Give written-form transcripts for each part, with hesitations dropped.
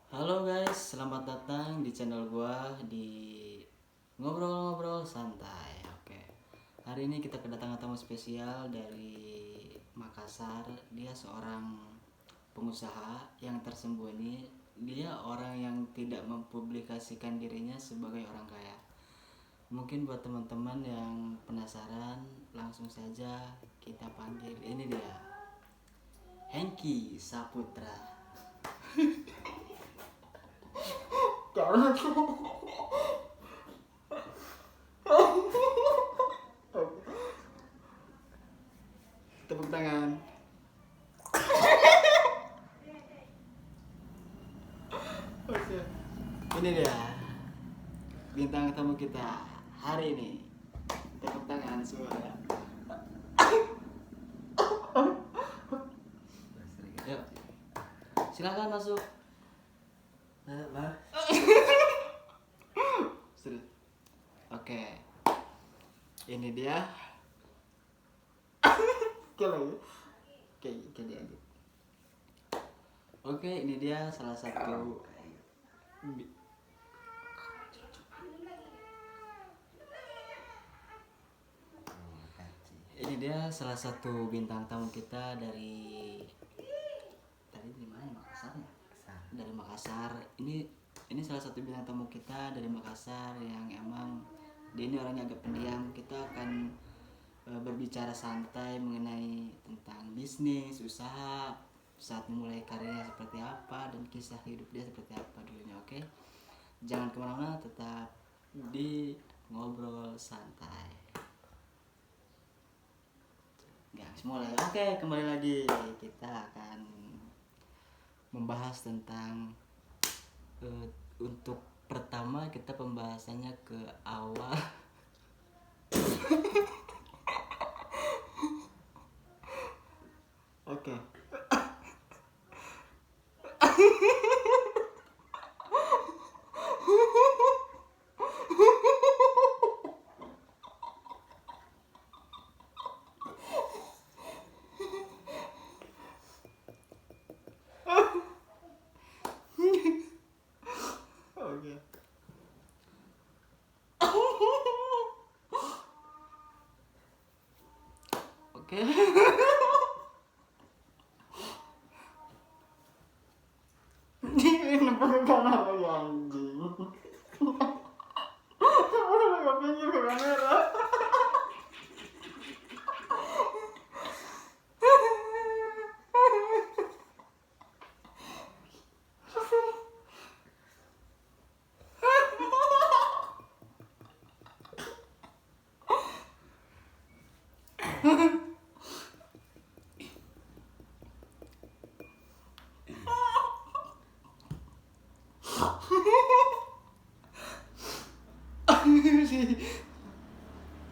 Halo guys, selamat datang di channel gua di ngobrol-ngobrol santai. Oke. Hari ini kita kedatangan tamu spesial dari Makassar. Dia seorang pengusaha yang tersembunyi. Dia orang yang tidak mempublikasikan dirinya sebagai orang kaya. Mungkin buat teman-teman yang penasaran, langsung saja kita panggil. Ini dia, Hengky Saputra. Tepuk tangan. Oke. Ini dia bintang tamu kita hari ini. Tepuk tangan semua ya. Yuk. Silakan masuk. Serius. Oke. Ini dia. Oke lagi. Oke dia aja. Oke, ini dia salah satu bintang tamu kita dari tadi di mana, Makassar ya? Dari Makassar. Ini salah satu bintang tamu kita dari Makassar yang emang dia ini orangnya agak pendiam. Kita akan berbicara santai mengenai tentang bisnis, usaha, saat memulai karirnya seperti apa dan kisah hidup dia seperti apa dulunya. Oke, jangan kemana-mana, tetap di ngobrol santai. Guys, mulai. Oke, kembali lagi. Kita akan membahas tentang untuk pertama kita pembahasannya ke awal. Oke. Oke. Oke. Ini pegang apa ya anjing? Udah gak pinggir ke kamera.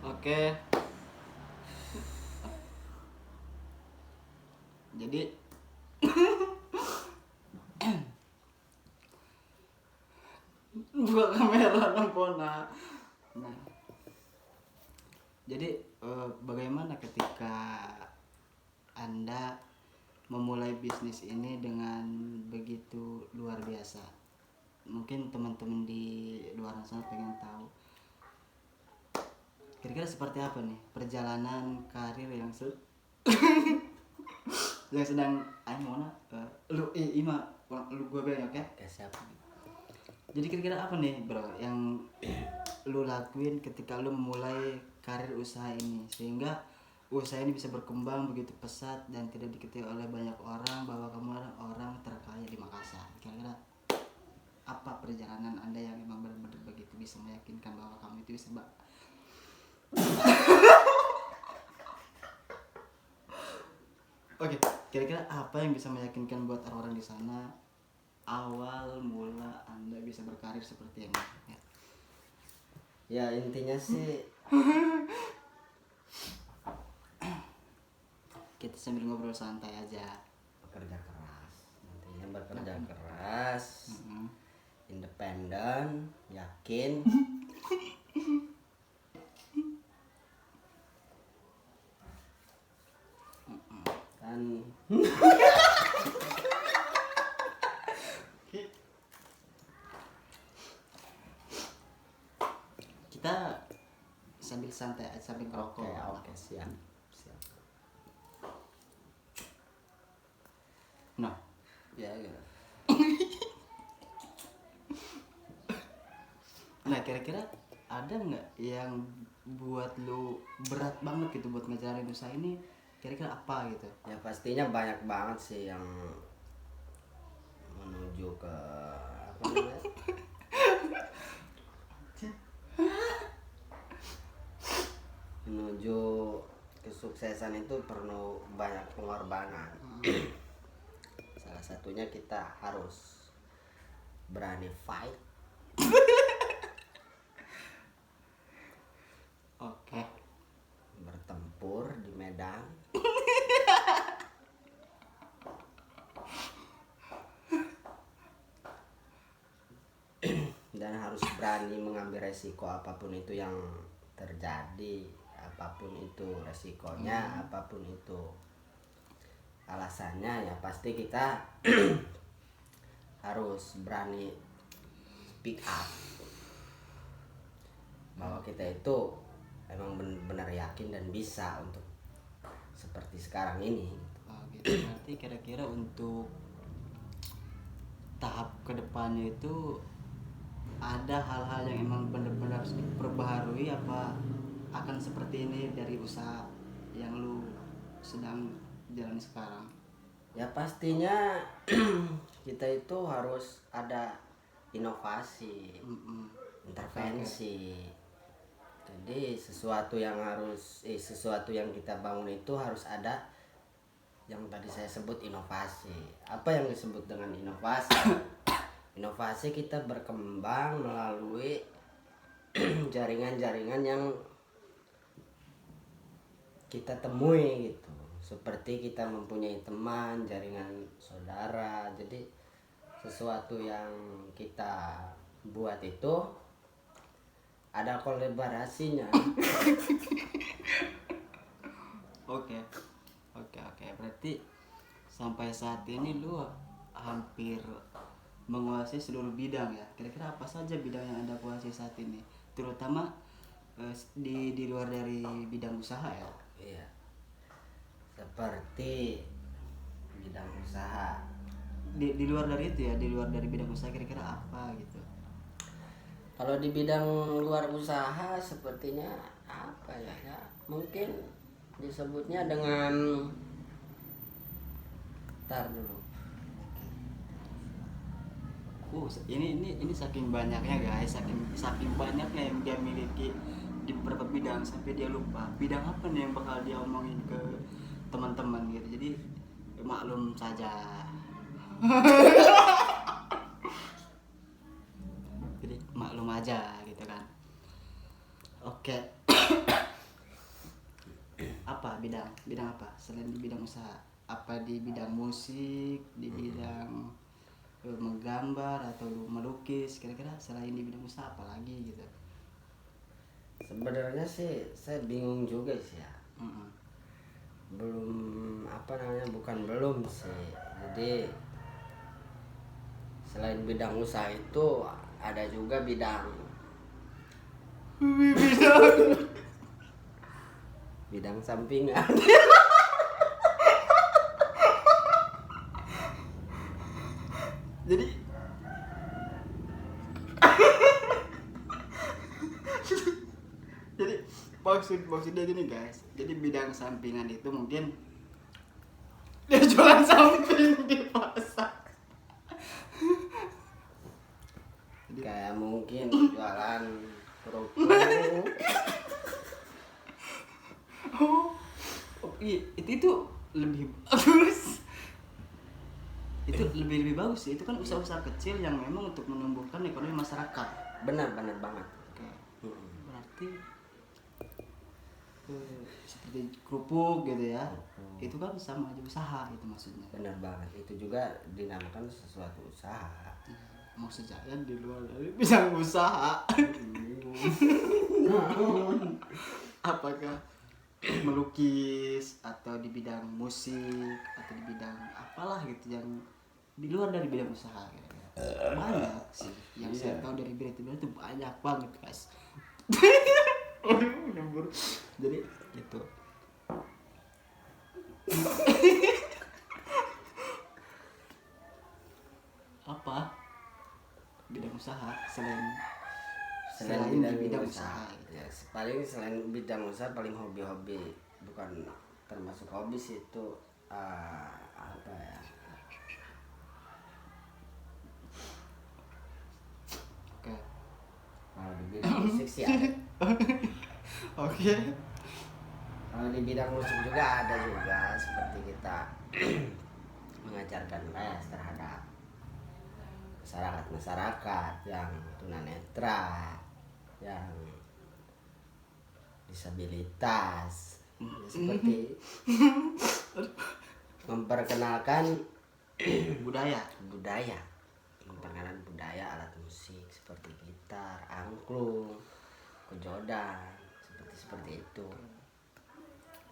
Oke. Jadi buka kamera nampona. Nah, jadi bagaimana ketika Anda memulai bisnis ini dengan begitu luar biasa? Mungkin teman-teman di luar sana pengen tahu kira-kira seperti apa nih perjalanan karir yang yang sedang mana lu ima lu gue bilang oke? Siapa? Jadi kira-kira apa nih bro yang lu lakuin ketika lu memulai karir usaha ini sehingga usaha ini bisa berkembang begitu pesat dan tidak diketahui oleh banyak orang bahwa kamu adalah orang terkaya di Makassar? Kira-kira apa perjalanan Anda yang memang benar-benar begitu bisa meyakinkan bahwa kamu itu bisa Oke, kira-kira apa yang bisa meyakinkan buat orang-orang di sana awal mula Anda bisa berkarir seperti ini? Ya intinya sih Kita sambil ngobrol santai aja. bekerja keras. Intinya bekerja keras, independen, yakin. Kan kita sambil santai sambil ngerokok. Oke, siap. Nah, Ya, ya. nah kira-kira ada nggak yang buat lu berat banget gitu buat ngejalanin usaha ini, kira-kira apa gitu? Ya pastinya banyak banget sih yang menuju ke apa namanya? Menuju kesuksesan itu perlu banyak pengorbanan. Salah satunya kita harus berani fight. Oke. Bertempur di medan. Dan harus berani mengambil resiko apapun itu yang terjadi, apapun itu resikonya, apapun itu alasannya, ya pasti kita harus berani speak up bahwa kita itu emang benar yakin dan bisa untuk seperti sekarang ini. Oh, gitu. Berarti kira-kira untuk tahap kedepannya itu ada hal-hal yang emang benar-benar harus diperbaharui, apa akan seperti ini dari usaha yang lu sedang jalani sekarang? Ya pastinya kita itu harus ada inovasi, intervensi. Jadi sesuatu yang kita bangun itu harus ada yang tadi saya sebut inovasi. Apa yang disebut dengan inovasi? Inovasi kita berkembang melalui jaringan-jaringan yang kita temui gitu. Seperti kita mempunyai teman, jaringan saudara. Jadi sesuatu yang kita buat itu ada kolaborasinya. Oke. Berarti sampai saat ini lu hampir menguasai seluruh bidang ya. Kira-kira apa saja bidang yang Anda kuasai saat ini? Terutama di luar dari bidang usaha ya. Iya. Seperti bidang usaha. Di luar dari itu ya, di luar dari bidang usaha kira-kira apa gitu? Kalau di bidang luar usaha sepertinya apa ya? Ya mungkin disebutnya dengan tar dulu. Ini saking banyaknya guys, saking banyaknya yang dia miliki di beberapa bidang sampai dia lupa bidang apa nih yang bakal dia omongin ke teman-teman gitu. Jadi maklum saja. Jadi maklum aja gitu kan. Oke. Apa bidang apa selain di bidang usaha? Apa di bidang musik, di bidang menggambar atau melukis, kira-kira selain di bidang usaha apa lagi gitu? Sebenarnya sih saya bingung juga sih ya. Bukan belum sih. Jadi selain bidang usaha itu ada juga bidang bidang sampingan. Jadi jadi maksudnya gini guys, jadi bidang sampingan itu mungkin dia jualan samping di pasar. Kayak mungkin jualan kerupuk. Itu lebih bagus. Itu lebih bagus sih. Itu kan usaha-usaha kecil yang memang untuk menumbuhkan ekonomi masyarakat. Benar banget. Oke. Berarti seperti kerupuk gitu ya. Itu kan sama aja usaha itu maksudnya. Benar banget. Itu juga dinamakan sesuatu usaha. Maksud saya di luar dari bidang usaha. Apakah melukis atau di bidang musik atau di bidang apalah gitu yang di luar dari bidang usaha kira-kira. Banyak sih yang saya tahu dari bidang itu banyak banget guys. Nyembur. Jadi itu apa bidang usaha selain di bidang usaha gitu. ya paling selain bidang usaha paling hobi-hobi, bukan termasuk hobi sih itu, apa ya, Oke. kalau di bidang musik sih ada. Oke. Kalau di bidang musik juga ada juga, seperti kita mengajarkan les terhadap masyarakat yang tunanetra, yang disabilitas, ya, seperti memperkenalkan Budaya. memperkenalkan budaya alat musik seperti gitar, angklung, kejodan, seperti itu.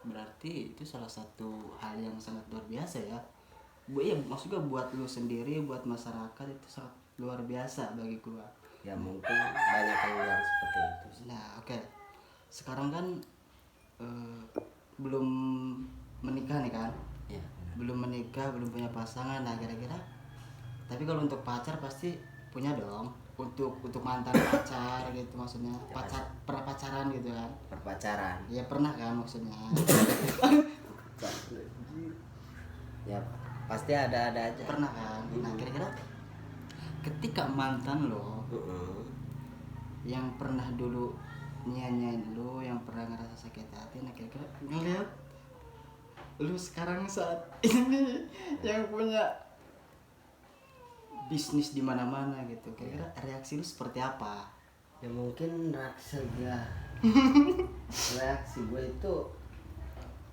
Berarti itu salah satu hal yang sangat luar biasa ya. Iya, maksudnya buat lu sendiri, buat masyarakat itu sangat luar biasa bagi gua. Ya mungkin banyak yang bilang seperti itu sih. Nah, oke. Sekarang kan belum menikah nih kan? Ya, benar. Belum menikah, belum punya pasangan. Nah, kira-kira tapi kalau untuk pacar pasti punya dong. Untuk mantan pacar gitu maksudnya. Pernah pacaran gitu kan? Perpacaran. Ya pernah kan maksudnya. Ya pasti ada aja. Pernah kan? Nah, kira-kira ketika mantan lo yang pernah dulu nyanyain lu, yang pernah ngerasa sakit hati, nah kira-kira ngeliat lu sekarang saat ini yang punya bisnis di mana-mana gitu, kira-kira reaksi lu seperti apa? Ya mungkin reaksi gue itu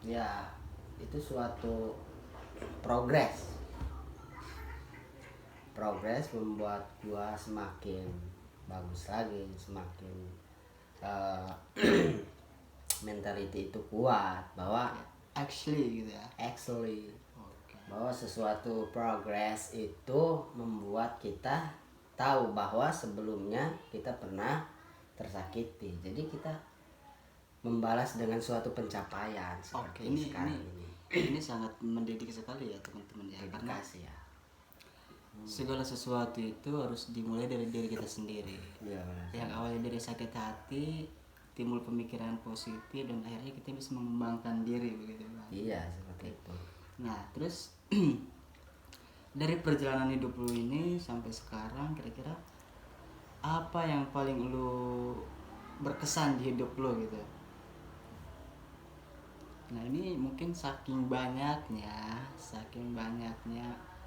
ya itu suatu progres membuat gue semakin bagus lagi, semakin mentality itu kuat bahwa Actually gitu ya. bahwa sesuatu progres itu membuat kita tahu bahwa sebelumnya kita pernah tersakiti, jadi kita membalas dengan suatu pencapaian seperti sekarang ini sangat mendidik sekali ya teman-teman ya, karena kasih ya. segala sesuatu itu harus dimulai dari diri kita sendiri. Ya, yang awalnya dari sakit hati timbul pemikiran positif dan akhirnya kita bisa mengembangkan diri begitu kan. iya seperti itu. Nah terus dari perjalanan hidup lu ini sampai sekarang, kira-kira apa yang paling lu berkesan di hidup lu gitu? Nah ini mungkin saking banyaknya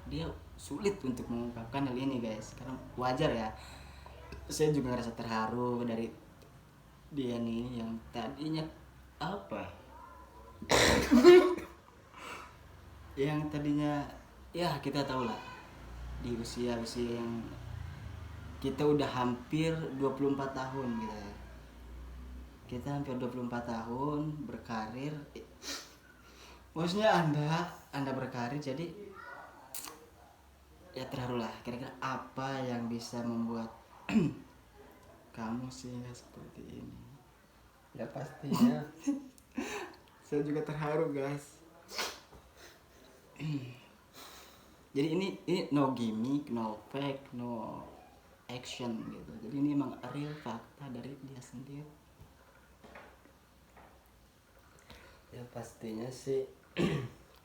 dia sulit untuk mengungkapkan hal ini guys, karena wajar ya, saya juga ngerasa terharu dari dia nih yang tadinya apa yang tadinya ya kita tahu lah di usia yang kita udah hampir 24 tahun gitu ya. Kita hampir 24 tahun berkarir, maksudnya anda berkarir, jadi ya terharu lah, kira-kira apa yang bisa membuat kamu sehingga seperti ini. Ya pastinya. Saya juga terharu guys. Jadi ini no gimmick, no fake, no action gitu. Jadi ini emang real fakta dari dia sendiri. Ya pastinya sih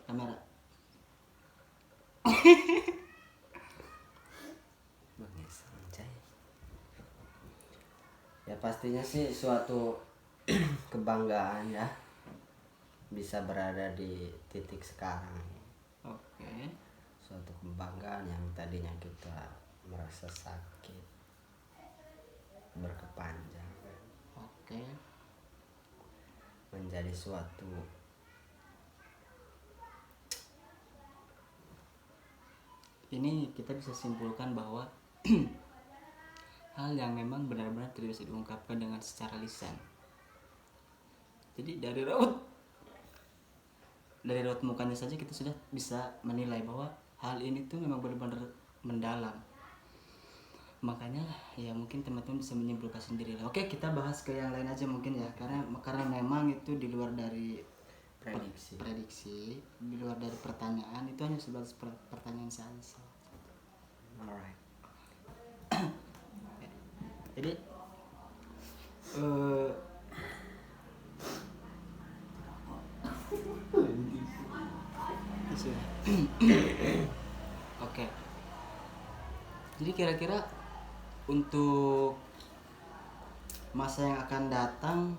Kamera. ya pastinya sih suatu kebanggaan ya bisa berada di titik sekarang. Oke. Suatu kebanggaan yang tadinya kita merasa sakit berkepanjangan. Oke. Menjadi suatu ini kita bisa simpulkan bahwa hal yang memang benar-benar tidak bisa diungkapkan dengan secara lisan. Jadi dari raut mukanya saja kita sudah bisa menilai bahwa hal ini tuh memang benar-benar mendalam. makanya ya mungkin teman-teman bisa menyimpulkan sendiri lah. Oke, kita bahas ke yang lain aja mungkin ya, karena memang itu di luar dari prediksi, di luar dari pertanyaan, itu hanya sebatas pertanyaan saja. Alright. Jadi oke. Jadi kira-kira untuk masa yang akan datang,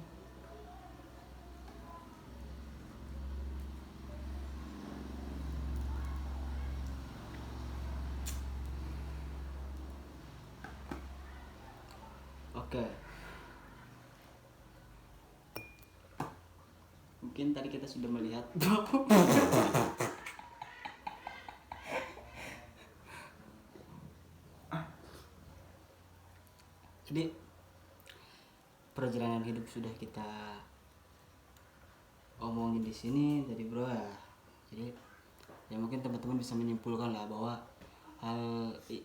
oke. Mungkin tadi kita sudah melihat jadi perjalanan hidup sudah kita omongin di sini tadi bro ya. Jadi ya mungkin teman-teman bisa menyimpulkan lah bahwa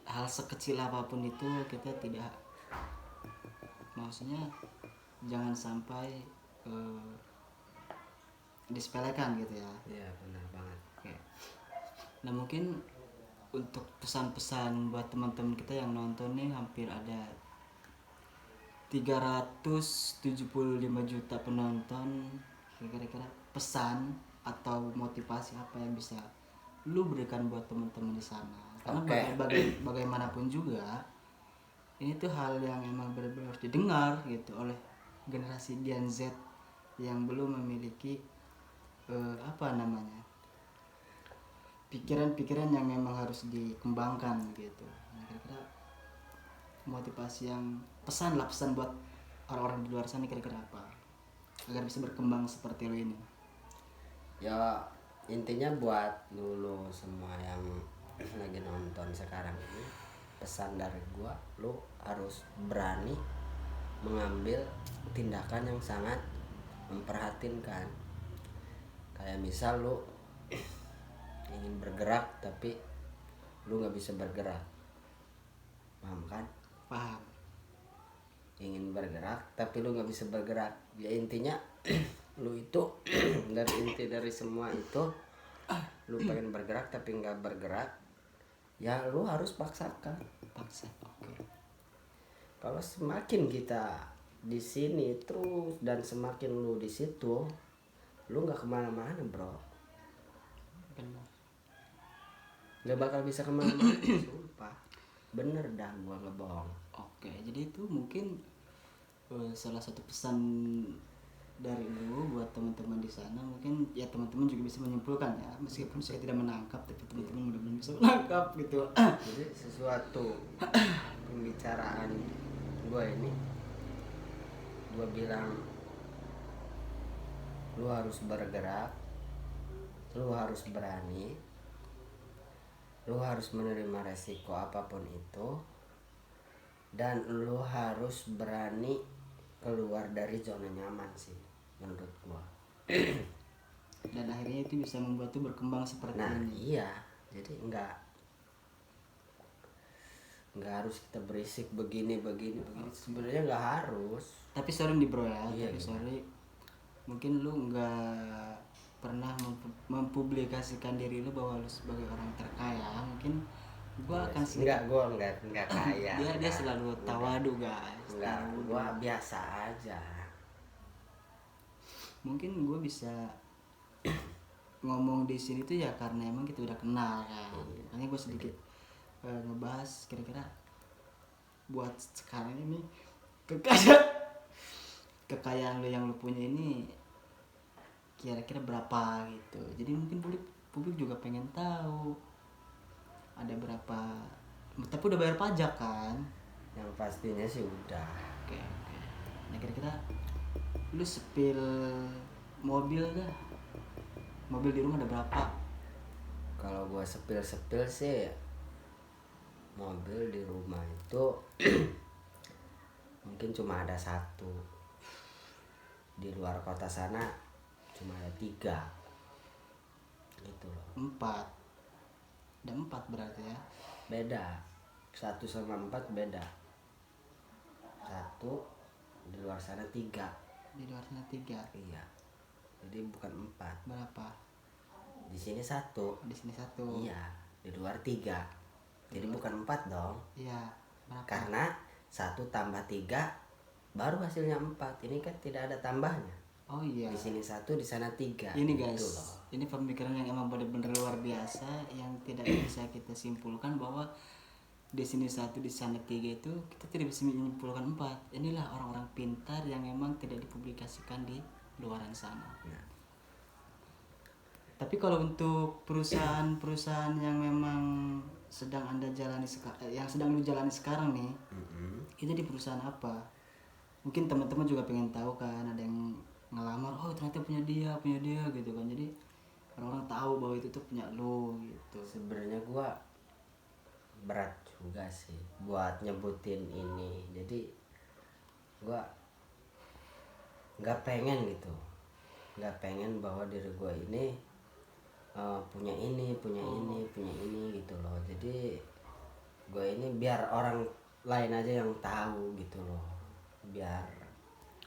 hal sekecil apapun itu kita tidak, maksudnya jangan sampai disepelekan gitu ya. Iya benar banget. Oke. Nah mungkin untuk pesan-pesan buat teman-teman kita yang nonton nih, hampir ada 375 juta penonton, kira-kira pesan atau motivasi apa yang bisa lu berikan buat teman-teman di sana? Karena bagaimanapun juga ini tuh hal yang emang benar-benar harus didengar gitu oleh generasi Gen Z yang belum memiliki pikiran-pikiran yang memang harus dikembangkan gitu. Nah, kira-kira motivasi yang pesan buat orang-orang di luar sana kira-kira apa agar bisa berkembang seperti lo ini? Ya intinya buat lu semua yang lagi nonton sekarang ini, pesan dari gua, lu harus berani mengambil tindakan yang sangat memperhatinkan. Kayak misal lu ingin bergerak tapi lu nggak bisa bergerak, paham kan? Paham. Ingin bergerak tapi lu nggak bisa bergerak, ya intinya lu itu dari semua itu, lu pengen bergerak tapi nggak bergerak, ya lu harus paksa. Oke. Kalau semakin kita di sini terus dan semakin lu di situ, lu nggak kemana-mana bro. Benar. Nggak bakal bisa kemana-mana. Sumpah bener dah, gua nggak bohong. Oke, jadi itu mungkin salah satu pesan dari lu buat teman-teman di sana. Mungkin ya teman-teman juga bisa menyimpulkan ya, meskipun saya tidak menangkap, tapi teman-teman mudah-mudahan bisa menangkap gitu. Jadi sesuatu pembicaraan gue ini, gue bilang lu harus bergerak, lu harus berani, lu harus menerima resiko apapun itu, dan lu harus berani keluar dari zona nyaman sih menurut gue. Dan akhirnya itu bisa membuat tuh berkembang seperti ini. Iya, jadi nggak harus kita berisik begini sebenarnya nggak harus. Tapi sorry nih bro ya, Iya, tapi sorry, mungkin lu nggak pernah mempublikasikan diri lu bahwa lu sebagai orang terkaya. Mungkin gua akan nggak kaya. dia selalu tawadu guys. Gua biasa aja. Mungkin gua bisa ngomong di sini tuh ya karena emang kita udah kenal kan. Makanya gua sedikit ngebahas kira-kira buat sekarang ini kekayaan lu yang lu punya ini kira-kira berapa gitu. Jadi mungkin publik juga pengen tahu ada berapa, tapi udah bayar pajak kan? Yang pastinya sih udah. Oke. Nah kira-kira lu spill mobil dah, mobil di rumah ada berapa? Kalau gua sepil sih, mobil di rumah itu mungkin cuma ada 1. Di luar kota sana cuma ada 3 gitu loh. 4. Ada 4 berarti ya. Beda 1 sama 4 beda. 1 di luar sana 3. Di luar sana 3. Iya. Jadi bukan 4. Berapa? Di sini 1. Di sini 1. Iya, di luar 3. Jadi bukan 4 dong. Iya. Berapa? Karena 1 tambah 3 baru hasilnya 4. Ini kan tidak ada tambahnya. Oh iya. Di sini 1, di sana 3. Ini Gitu guys, loh. ini pemikiran yang emang benar-benar luar biasa yang tidak bisa kita simpulkan bahwa di sini 1 di sana 3 itu kita tidak bisa menyimpulkan 4. Inilah orang-orang pintar yang memang tidak dipublikasikan di luaran sana. Nah, Tapi kalau untuk perusahaan-perusahaan yang memang sedang Anda jalani yang sedang lu jalani sekarang nih, itu di perusahaan apa? Mungkin teman-teman juga pengen tahu kan, ada yang ngelamar, oh ternyata punya dia gitu kan. Jadi orang-orang tahu bahwa itu tuh punya lo gitu. sebenarnya gua berat juga sih buat nyebutin ini. Jadi gua nggak pengen gitu, nggak pengen bahwa diri gua ini punya ini gitu loh. Jadi gue ini biar orang lain aja yang tahu gitu loh, biar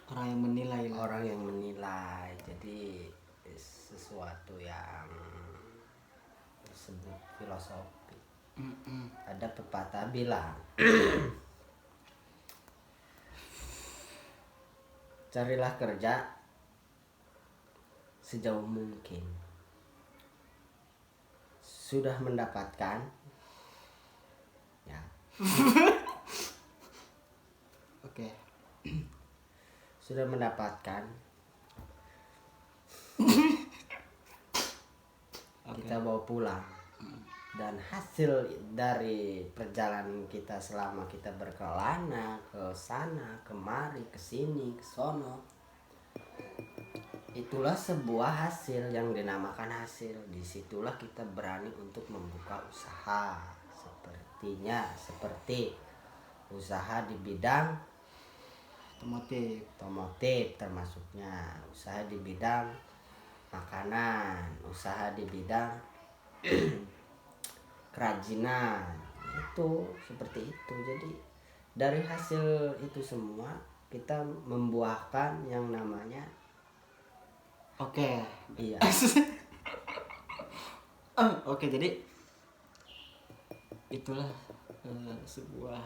Orang yang menilai lah. orang yang menilai. Jadi sesuatu yang disebut filosofi. Ada pepatah bilang carilah kerja sejauh mungkin, sudah mendapatkan ya Oke. sudah mendapatkan kita bawa pulang. Dan hasil dari perjalanan kita selama kita berkelana ke sana kemari, ke sini ke sono, itulah sebuah hasil yang dinamakan hasil. Disitulah kita berani untuk membuka usaha, seperti usaha di bidang otomotif termasuknya, usaha di bidang makanan, usaha di bidang kerajinan, itu seperti itu. Jadi dari hasil itu semua kita membuahkan yang namanya Oke. iya. Oke, jadi itulah sebuah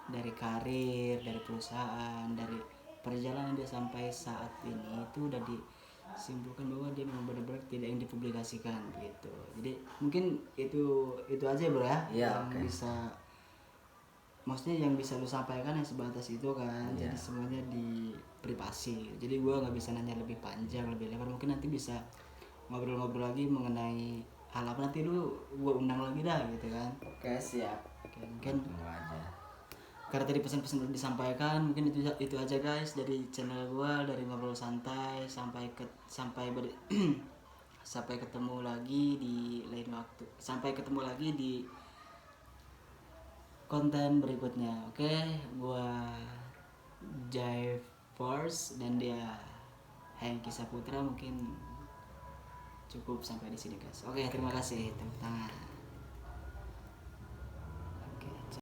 dari karir, dari perusahaan, dari perjalanan dia sampai saat ini itu udah disimpulkan bahwa dia memang benar-benar tidak yang dipublikasikan gitu. Jadi mungkin itu aja bro ya, Iya, yang oke. bisa, maksudnya yang bisa lu sampaikan yang sebatas itu kan. Iya. Jadi semuanya di privasi. Jadi gua nggak bisa nanya lebih panjang, lebih lebar. Mungkin nanti bisa ngobrol-ngobrol lagi mengenai hal apa, nanti lu gua undang lagi dah gitu kan. Oke, siap. Oke, mungkin Tunggu aja. karena tadi pesan-pesan udah disampaikan, mungkin itu aja guys dari channel gua, dari ngobrol santai. Sampai ketemu lagi di lain waktu, sampai ketemu lagi di konten berikutnya. Oke, gua Jai Force dan dia Hengki Saputra. Mungkin cukup sampai di sini guys. Oke, terima kasih, tepuk tangan.